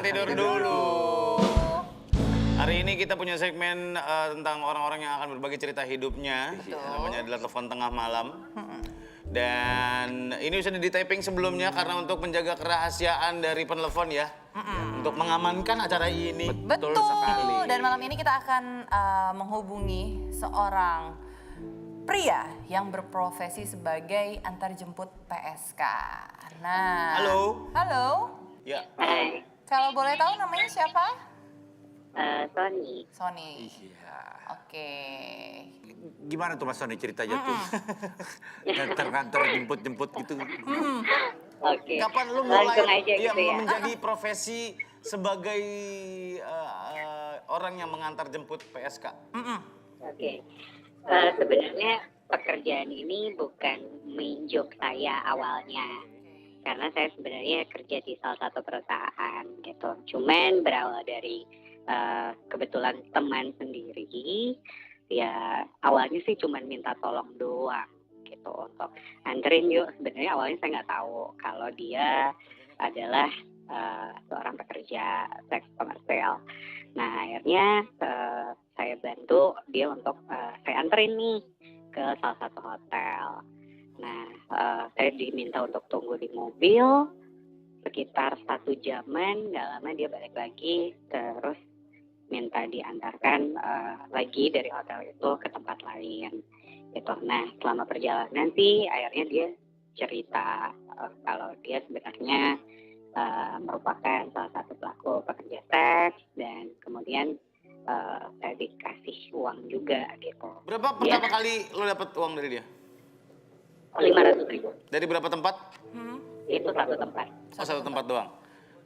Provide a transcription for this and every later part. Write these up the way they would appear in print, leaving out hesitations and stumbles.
tidur dulu. Hari ini kita punya segmen tentang orang-orang yang akan berbagi cerita hidupnya. Namanya adalah telepon tengah malam. Dan ini sudah di-taping sebelumnya karena untuk menjaga kerahasiaan dari penelpon ya. Untuk mengamankan acara ini. Betul sekali. Dan malam ini kita akan menghubungi seorang pria yang berprofesi sebagai antarjemput PSK. Nah. Halo. Halo. Ya. Hai, Kalau boleh tahu namanya siapa? Sony. Sony. Iya. Oke. Gimana tuh Mas Sony ceritanya tuh? Nganter-nganter jemput-jemput gitu. Oke. Kapan lu Langsung mulai aja gitu ya. menjadi profesi sebagai orang yang mengantar jemput PSK? Oke. Sebenarnya pekerjaan ini bukan main job saya awalnya. Karena saya sebenarnya kerja di salah satu perusahaan gitu. Cuman berawal dari kebetulan teman sendiri, ya awalnya sih cuman minta tolong doang gitu untuk anterin yuk. Sebenarnya awalnya saya nggak tahu kalau dia adalah seorang pekerja seks komersial. Nah akhirnya saya bantu dia untuk saya anterin nih ke salah satu hotel. Nah saya diminta untuk tunggu di mobil sekitar 1 jaman, nggak lama dia balik lagi terus minta diantarkan lagi dari hotel itu ke tempat lain gitu. Nah selama perjalanan sih akhirnya dia cerita kalau dia sebenarnya merupakan salah satu pelaku pekerja seks dan kemudian saya dikasih uang juga gitu. Berapa pertama kali lo dapet uang dari dia? 500.000. Dari berapa tempat? Itu satu tempat. Oh, satu tempat doang.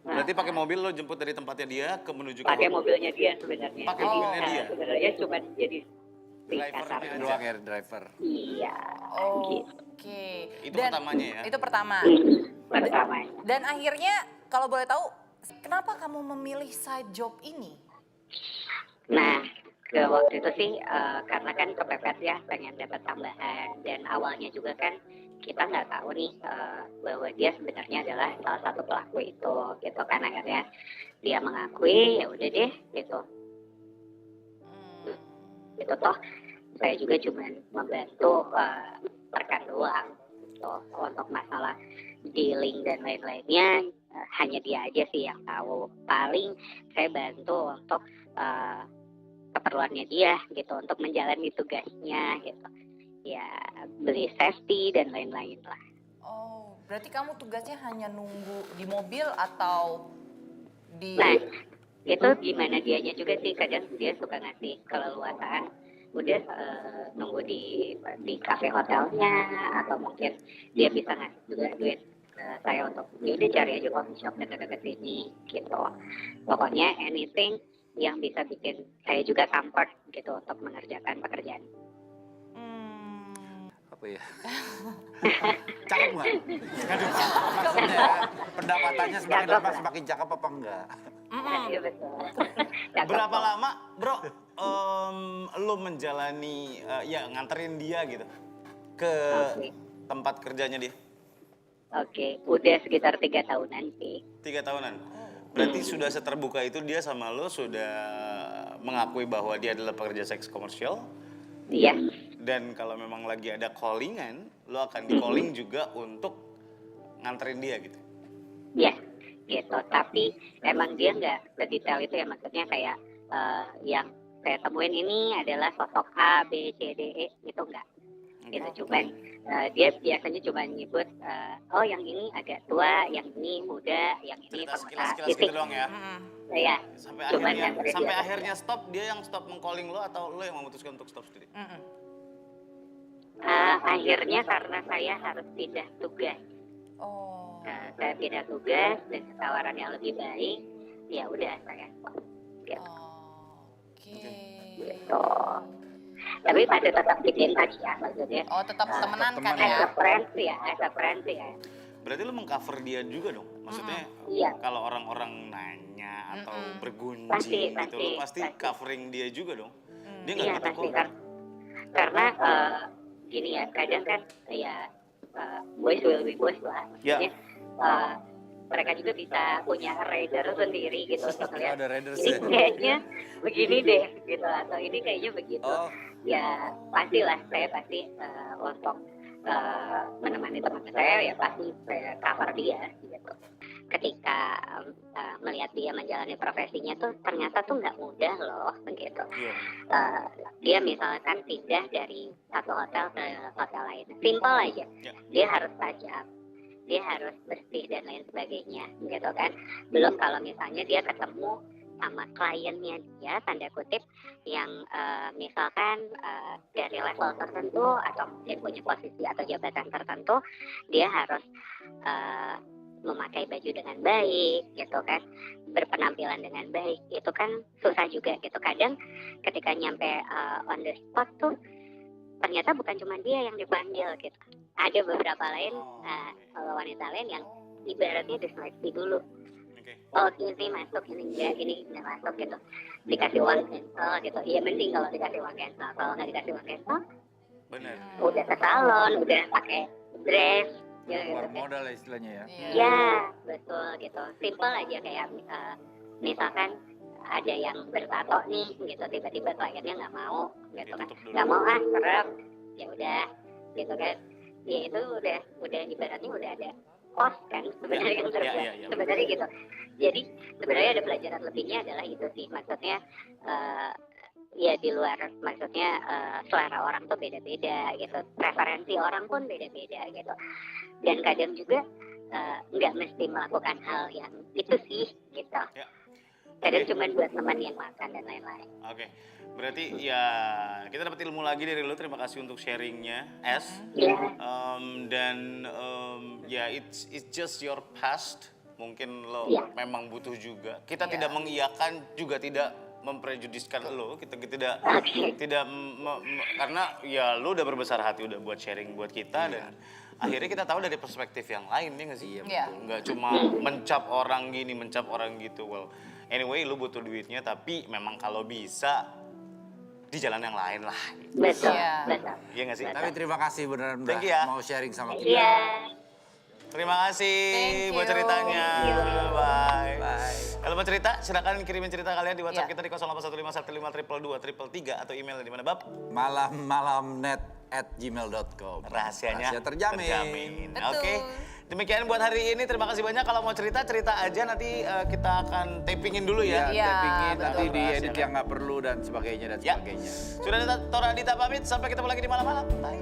Berarti pakai mobil lo jemput dari tempatnya dia ke menuju ke Pakai mobilnya dia sebenarnya. Pakai Jadi, mobilnya dia? Sebenarnya cuma jadi Drivernya kasar. aja. Doang air driver. Iya. Gitu. Oke. Itu pertamanya ya? Itu pertama. Pertamanya. Dan akhirnya kalau boleh tahu, kenapa kamu memilih side job ini? Nah, ke waktu itu sih karena kan kepepet ya pengen dapat tambahan dan awalnya juga kan kita nggak tahu nih bahwa dia sebenarnya adalah salah satu pelaku itu gitu kan akhirnya dia mengakui ya udah deh gitu itu toh saya juga cuma membantu rekan doang gitu. Untuk masalah dealing dan lain-lainnya hanya dia aja sih yang tahu. Paling saya bantu untuk keperluannya dia gitu untuk menjalani tugasnya gitu ya beli safety dan lain-lain lah. Oh, berarti kamu tugasnya hanya nunggu di mobil atau di... Nah itu gimana dianya juga sih kadang dia suka ngasih keleluasaan udah nunggu di cafe hotelnya atau mungkin dia bisa ngasih juga duit saya untuk udah cari aja coffee shop dekat-dekat sini gitu. Pokoknya anything yang bisa bikin saya juga comfort gitu untuk mengerjakan pekerjaan. Apa ya? Cakep nggak? Aduh, maksudnya pendapatannya semakin lama semakin cakep apa enggak? Iya betul. Berapa lama, bro, lo menjalani, ya nganterin dia gitu ke tempat kerjanya dia? Oke, udah sekitar 3 tahunan sih. 3 tahunan. Berarti sudah seterbuka itu dia sama lo sudah mengakui bahwa dia adalah pekerja seks komersial. Iya. Dan kalau memang lagi ada callingan, lo akan di calling juga untuk nganterin dia gitu. Iya, gitu. Tapi emang dia nggak sedetail itu ya, maksudnya kayak yang saya temuin ini adalah sosok A, B, C, D, E, itu enggak. Gitu, cuman dia biasanya cuma nyebut, oh yang ini agak tua, yang ini muda, yang ini Cerita pengusaha. sekilas-sekilas gitu doang ya. Ya, Sampai akhirnya stop, dia yang stop meng-calling lo atau lo yang memutuskan untuk stop sendiri? akhirnya karena saya harus pindah tugas. Oh. Saya pindah tugas dan tawaran yang lebih baik, ya udah saya stop. Gitu. Oke. Gitu. Tapi masih tetap bikin tadi ya maksudnya. Oh, tetap temenan kan As ya? a friend ya. Berarti lo meng-cover dia juga dong? Maksudnya Iya. kalau orang-orang nanya atau bergunjing Pasti, gitu, lo pasti covering dia juga dong? Dia nggak Iya kita pasti kok. karena gini ya kadang kan ya boys will be boys lah. Ya. Maksudnya mereka juga bisa punya radar sendiri gitu untuk melihat Ada radar ini kayaknya begini deh gitu atau ini kayaknya begitu. Oh. Ya pastilah saya pasti untuk menemani teman saya ya pasti saya cover dia gitu. Ketika melihat dia menjalani profesinya tuh ternyata tuh nggak mudah loh begitu. Dia misalkan pindah dari satu hotel ke hotel lain, simple aja. Dia harus tajam, dia harus bersih dan lain sebagainya gitu kan. Belum kalau misalnya dia ketemu sama kliennya dia tanda kutip yang misalkan dari level tertentu atau mungkin punya posisi atau jabatan tertentu, dia harus memakai baju dengan baik gitu kan, berpenampilan dengan baik, itu kan susah juga gitu. Kadang ketika nyampe on the spot tuh ternyata bukan cuma dia yang dipanggil gitu, ada beberapa lain wanita lain yang ibaratnya diseleksi dulu. Oh ini masuk, ini nggak masuk gitu, dikasih uang cancel gitu. Iya mending kalau dikasih uang cancel, kalau nggak dikasih uang cancel Benar. udah ke salon, udah pakai dress ya, Keluar gitu. modal lah istilahnya ya. Ya betul gitu, simple aja kayak misalkan ada yang bertato nih gitu, tiba-tiba kliennya nggak mau gitu kan, Ditutup dulu. nggak mau serem, ya udah gitu kan, ya itu udah ibaratnya udah ada kos kan sebenarnya yang terbuat ya. sebenarnya gitu. Jadi sebenarnya ada pelajaran lebihnya adalah itu sih, maksudnya ya di luar maksudnya selera orang tuh beda-beda gitu, preferensi orang pun beda-beda gitu, dan kadang juga nggak mesti melakukan hal yang itu sih gitu. Ya. Kadang cuma buat teman yang makan dan lain-lain. Oke. Berarti ya kita dapat ilmu lagi dari lu. Terima kasih untuk sharingnya, S. Ya, Dan ya it's just your past. Mungkin lo Iya. memang butuh juga. Kita Iya. tidak mengiyakan juga tidak memprejudiskan lo. Kita tidak oke. karena ya lu udah berbesar hati udah buat sharing buat kita dan akhirnya kita tahu dari perspektif yang lain ya nggak sih? Iya. Nggak cuma mencap orang gini, mencap orang gitu. Well, anyway lu butuh duitnya tapi memang kalau bisa di jalan yang lain lah. Betul, Iya. betul. Iya nggak sih? Tapi terima kasih beneran udah Thank you ya. mau sharing sama kita. Iya. Terima kasih Thank buat you. ceritanya. Bye. Bye. Kalau mau cerita, silakan kirimin cerita kalian di WhatsApp Iya. kita di 081515222333 atau emailnya di mana, Bab? malamnet@gmail.com. Rahasianya Rahasia terjamin. Betul. Oke. Demikian buat hari ini. Terima kasih banyak. Kalau mau cerita aja. Nanti kita akan tapingin dulu ya. Iya, Tapingin, betul. nanti diedit Rahasianya. yang nggak perlu dan sebagainya dan Ya. sebagainya. Sudah ada Tora Adita pamit. Sampai ketemu lagi di malam-malam. Bye.